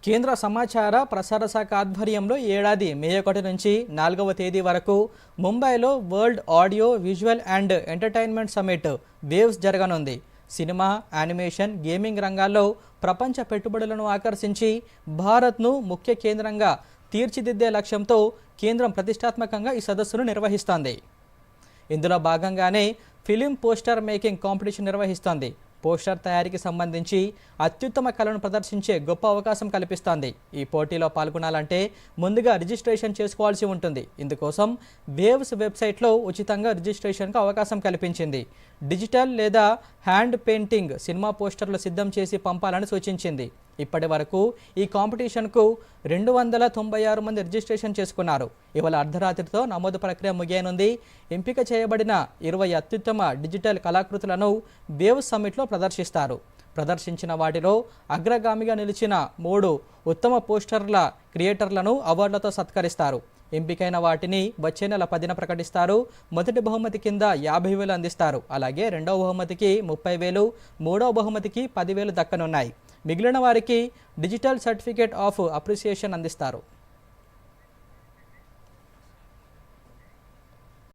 కేంద్ర సమాచార ప్రసార శాఖ ఆధ్వర్యంలో ఏడాది మే 1 నుంచి 4వ తేదీ వరకు ముంబైలో world audio visual and entertainment summit waves జరగనుంది. సినిమా, యానిమేషన్, గేమింగ్ రంగాల్లో ప్రపంచ పెట్టుబడులను ఆకర్షించి భారత్ను ముఖ్య కేంద్రంగా తీర్చిదిద్దే లక్ష్యంతో కేంద్రం ప్రతిష్టాత్మకంగా ఈ సదస్సును నిర్వహిస్తోంది. ఇందులో భాగంగానే ఫిలిం పోస్టర్ మేకింగ్ కాంపిటీషన్ నిర్వహిస్తోంది. పోస్టర్ తయారీకి సంబంధించి అత్యుత్తమ కళను ప్రదర్శించే గొప్ప అవకాశం కల్పిస్తోంది. ఈ పోటీలో పాల్గొనాలంటే ముందుగా రిజిస్ట్రేషన్ చేసుకోవాల్సి ఉంటుంది. ఇందుకోసం వేవ్స్ వెబ్సైట్లో ఉచితంగా రిజిస్ట్రేషన్కు అవకాశం కల్పించింది. డిజిటల్ లేదా హ్యాండ్ పెయింటింగ్ సినిమా పోస్టర్లు సిద్ధం చేసి పంపాలని సూచించింది. ఇప్పటి వరకు ఈ కాంపిటీషన్కు 296 మంది రిజిస్ట్రేషన్ చేసుకున్నారు. ఇవాళ అర్ధరాత్రితో నమోదు ప్రక్రియ ముగియనుంది. ఎంపిక చేయబడిన 20 అత్యుత్తమ డిజిటల్ కళాకృతులను వేవ్స్ సమ్మిట్లో ప్రదర్శిస్తారు. ప్రదర్శించిన వాటిలో అగ్రగామిగా నిలిచిన 3 ఉత్తమ పోస్టర్ల క్రియేటర్లను అవార్డులతో సత్కరిస్తారు. ఎంపికైన వాటిని వచ్చే నెల 10న ప్రకటిస్తారు. మొదటి బహుమతి కింద 50,000 అందిస్తారు. అలాగే రెండవ బహుమతికి 30,000, మూడవ బహుమతికి 10,000 దక్కనున్నాయి. మిగిలిన వారికి డిజిటల్ సర్టిఫికేట్ ఆఫ్ అప్రిసియేషన్ అందిస్తారు.